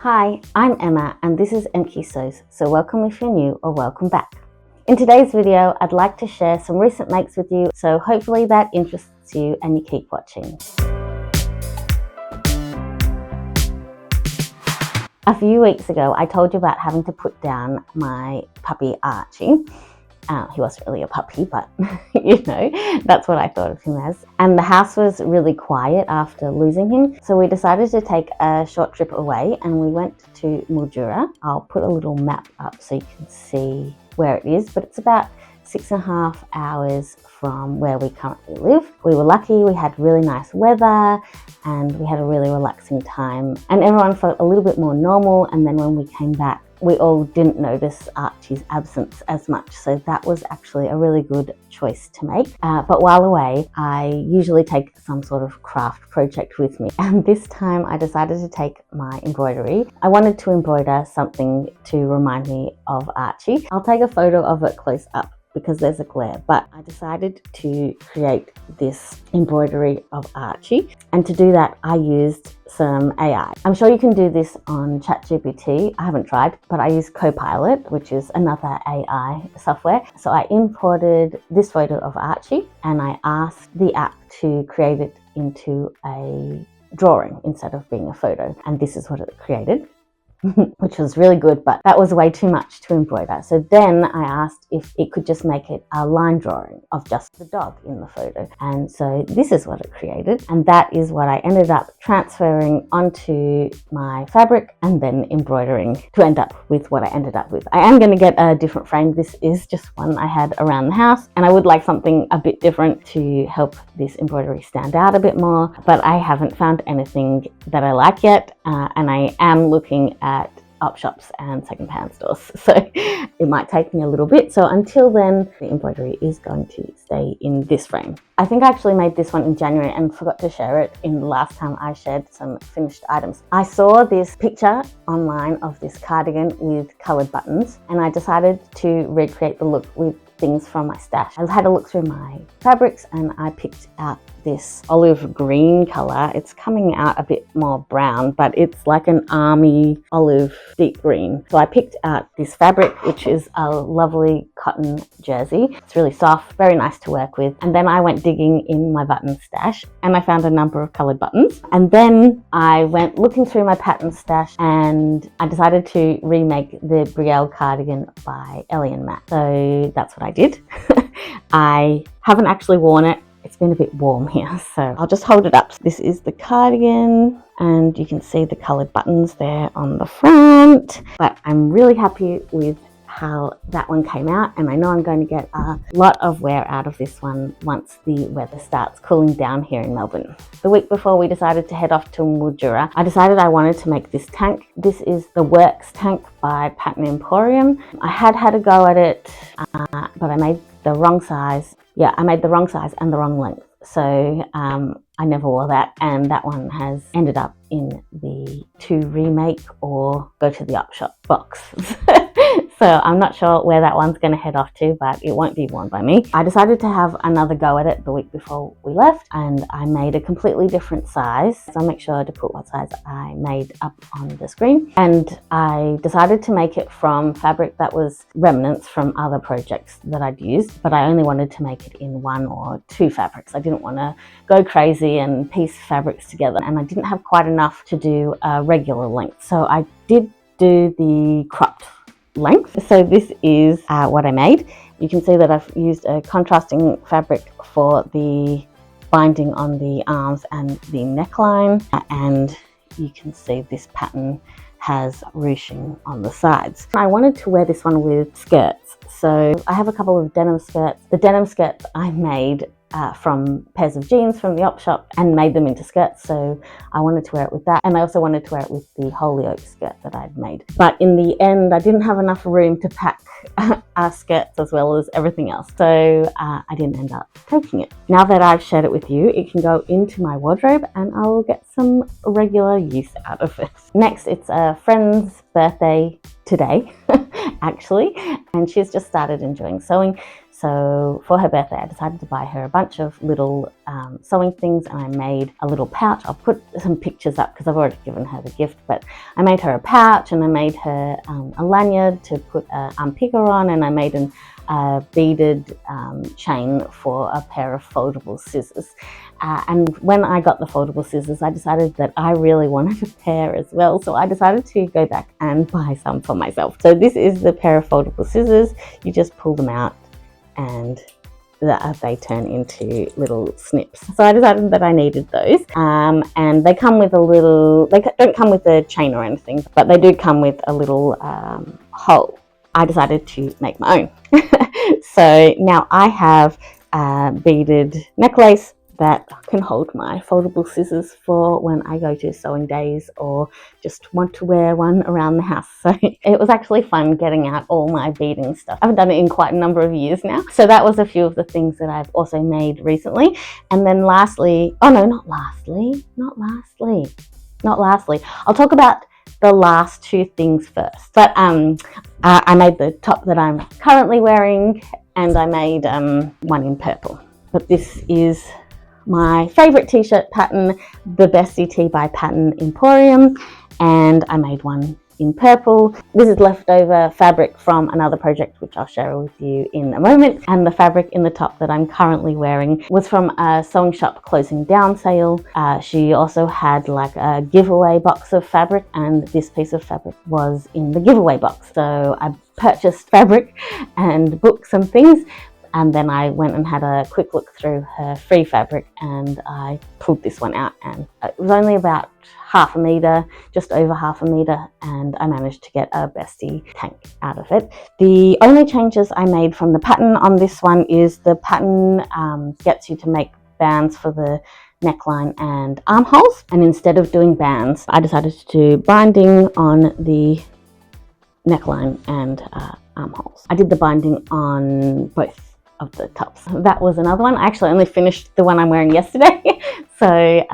Hi, I'm Emma and this is MQ Sews, so welcome if you're new or welcome back. In today's video, I'd like to share some recent makes with you, so hopefully that interests you and you keep watching. A few weeks ago, I told you about having to put down my puppy Archie. He wasn't really a puppy, but you know, that's what I thought of him as. And the house was really quiet after losing him. So we decided to take a short trip away and we went to Mildura. I'll put a little map up so you can see where it is, but it's about 6.5 hours from where we currently live. We were lucky, we had really nice weather and we had a really relaxing time and everyone felt a little bit more normal. And then when we came back, we all didn't notice Archie's absence as much, so that was actually a really good choice to make. But while away, I usually take some sort of craft project with me, and this time I decided to take my embroidery. I wanted to embroider something to remind me of Archie. I'll take a photo of it close up because there's a glare, but I decided to create this embroidery of Archie, and to do that I used some AI. I'm sure you can do this on ChatGPT. I haven't tried, but I use Copilot, which is another AI software. So I imported this photo of Archie and I asked the app to create it into a drawing instead of being a photo, and this is what it created. Which was really good, but that was way too much to embroider. So then I asked if it could just make it a line drawing of just the dog in the photo. And so this is what it created. And that is what I ended up transferring onto my fabric and then embroidering to end up with what I ended up with. I am going to get a different frame. This is just one I had around the house, and I would like something a bit different to help this embroidery stand out a bit more, but I haven't found anything that I like yet, and I am looking at op shops and secondhand stores, so it might take me a little bit. So until then, the embroidery is going to stay in this frame. I think I actually made this one in January and forgot to share it in the last time I shared some finished items. I saw this picture online of this cardigan with coloured buttons and I decided to recreate the look with things from my stash. I had a look through my fabrics and I picked out this olive green color. It's coming out a bit more brown, but it's like an army olive deep green. So I picked out this fabric, which is a lovely cotton jersey. It's really soft, very nice to work with. And then I went digging in my button stash and I found a number of colored buttons. And then I went looking through my pattern stash and I decided to remake the Brielle cardigan by Ellie and Matt. So that's what I did. I haven't actually worn it. It's been a bit warm here, so I'll just hold it up. This is the cardigan and you can see the colored buttons there on the front, but I'm really happy with how that one came out, and I know I'm going to get a lot of wear out of this one once the weather starts cooling down here in Melbourne. The week before we decided to head off to Mildura, I decided I wanted to make this tank. This is the Works tank by Pattern Emporium. I had a go at it, but I made the wrong size. Yeah, I made the wrong size and the wrong length. So I never wore that, and that one has ended up in the to remake or go to the op shop box. So I'm not sure where that one's going to head off to, but it won't be worn by me. I decided to have another go at it the week before we left, and I made a completely different size. So I'll make sure to put what size I made up on the screen. And I decided to make it from fabric that was remnants from other projects that I'd used, but I only wanted to make it in 1 or 2 fabrics. I didn't want to go crazy and piece fabrics together, and I didn't have quite enough to do a regular length. So I did do the cropped length. So this is what I made. You can see that I've used a contrasting fabric for the binding on the arms and the neckline, and you can see this pattern has ruching on the sides. I wanted to wear this one with skirts, so I have a couple of denim skirts. The denim skirts I made from pairs of jeans from the op shop and made them into skirts, so I wanted to wear it with that, and I also wanted to wear it with the Holyoke skirt that I'd made. But in the end I didn't have enough room to pack our skirts as well as everything else, so I didn't end up taking it. Now that I've shared it with you, it can go into my wardrobe and I'll get some regular use out of it. Next, it's a friend's birthday today actually, and she's just started enjoying sewing, So for her birthday, I decided to buy her a bunch of little sewing things, and I made a little pouch. I'll put some pictures up because I've already given her the gift, but I made her a pouch, and I made her a lanyard to put an unpicker on, and I made a beaded chain for a pair of foldable scissors. And when I got the foldable scissors, I decided that I really wanted a pair as well. So I decided to go back and buy some for myself. So this is the pair of foldable scissors. You just pull them out and they turn into little snips. So I decided that I needed those. And they come with a little, they don't come with a chain or anything, but they do come with a little hole. I decided to make my own. So now I have a beaded necklace that can hold my foldable scissors for when I go to sewing days or just want to wear one around the house. So it was actually fun getting out all my beading stuff. I haven't done it in quite a number of years now. So that was a few of the things that I've also made recently. And then lastly, oh no, not lastly. I'll talk about the last two things first. But I made the top that I'm currently wearing, and I made one in purple. But this is my favorite t-shirt pattern, the Bestie Tee by Pattern Emporium, and I made one in purple. This is leftover fabric from another project which I'll share with you in a moment, and the fabric in the top that I'm currently wearing was from a sewing shop closing down sale. She also had like a giveaway box of fabric, and this piece of fabric was in the giveaway box. So I purchased fabric and books and things, and then I went and had a quick look through her free fabric, and I pulled this one out, and it was only about half a metre, just over half a metre, and I managed to get a Bestie tank out of it. The only changes I made from the pattern on this one is the pattern gets you to make bands for the neckline and armholes, and instead of doing bands, I decided to do binding on the neckline and armholes. I did the binding on both of the tops. That was another one. I actually only finished the one I'm wearing yesterday. So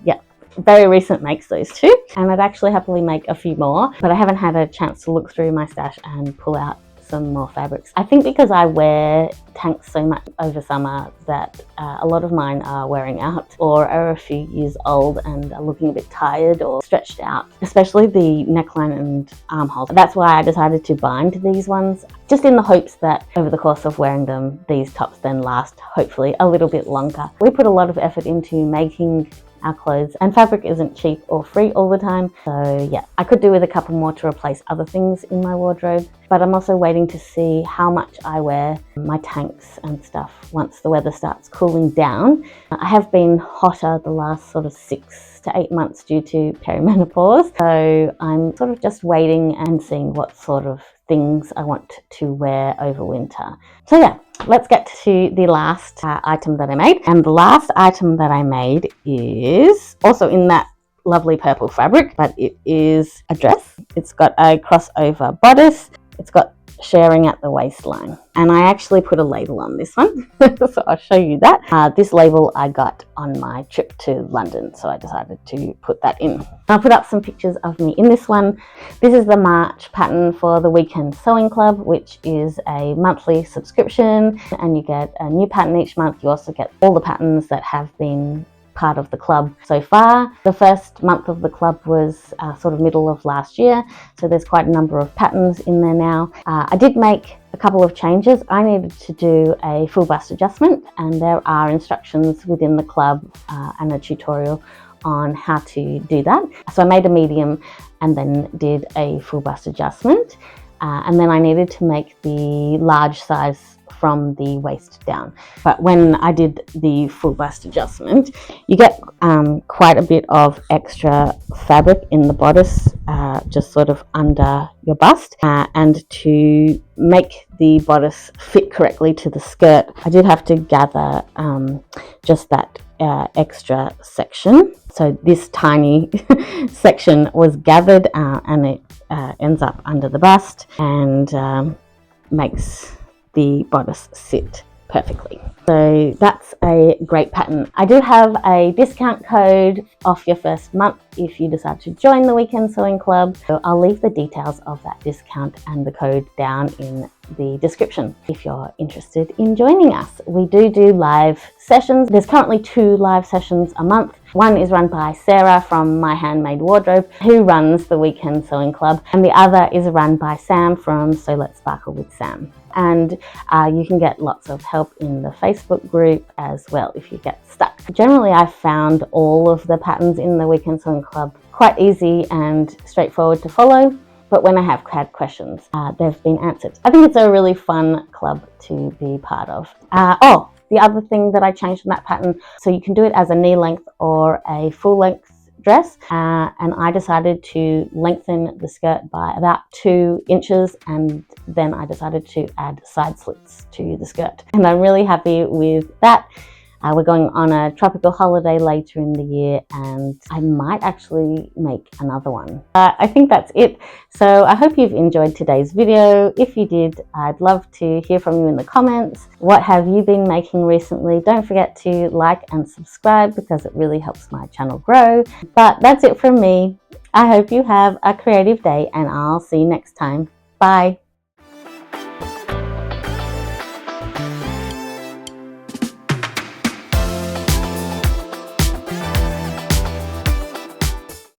yeah, very recent makes, those two. And I'd actually happily make a few more, but I haven't had a chance to look through my stash and pull out some more fabrics. I think because I wear tanks so much over summer that a lot of mine are wearing out or are a few years old and are looking a bit tired or stretched out, especially the neckline and armholes. That's why I decided to bind these ones, just in the hopes that over the course of wearing them, these tops then last hopefully a little bit longer. We put a lot of effort into making our clothes, and fabric isn't cheap or free all the time. So yeah, I could do with a couple more to replace other things in my wardrobe, but I'm also waiting to see how much I wear my tanks and stuff once the weather starts cooling down. I have been hotter the last sort of 6 to 8 months due to perimenopause, so I'm sort of just waiting and seeing what sort of things I want to wear over winter. So yeah, let's get to the last item that I made. And the last item that I made is also in that lovely purple fabric, but it is a dress. It's got a crossover bodice. It's got sharing at the waistline, and I actually put a label on this one. So I'll show you that. This label I got on my trip to London, so I decided to put that in. I'll put up some pictures of me in this one. This is the March pattern for the Weekend Sewing Club, which is a monthly subscription, and you get a new pattern each month. You also get all the patterns that have been part of the club so far. The first month of the club was sort of middle of last year, so there's quite a number of patterns in there now. I did make a couple of changes. I needed to do a full bust adjustment, and there are instructions within the club and a tutorial on how to do that. So I made a medium and then did a full bust adjustment, and then I needed to make the large size from the waist down. But when I did the full bust adjustment, you get quite a bit of extra fabric in the bodice, just sort of under your bust, and to make the bodice fit correctly to the skirt, I did have to gather just that extra section. So this tiny section was gathered, and it ends up under the bust and makes the bodice sit perfectly. So that's a great pattern. I do have a discount code off your first month if you decide to join the Weekend Sewing Club. So I'll leave the details of that discount and the code down in the description if you're interested in joining us. We do live sessions. There's currently 2 live sessions a month. One is run by Sarah from My Handmade Wardrobe, who runs the Weekend Sewing Club, and the other is run by Sam from Sew Let's Sparkle with Sam. And you can get lots of help in the Facebook group as well if you get stuck. Generally, I've found all of the patterns in the Weekend Sewing Club quite easy and straightforward to follow, but when I have had questions, they've been answered. I think it's a really fun club to be part of. The other thing that I changed in that pattern, so you can do it as a knee length or a full length dress, and I decided to lengthen the skirt by about 2 inches, and then I decided to add side slits to the skirt, and I'm really happy with that. We're going on a tropical holiday later in the year, and I might actually make another one. I think that's it. So I hope you've enjoyed today's video. If you did, I'd love to hear from you in the comments. What have you been making recently? Don't forget to like and subscribe because it really helps my channel grow. But that's it from me. I hope you have a creative day, and I'll see you next time. Bye.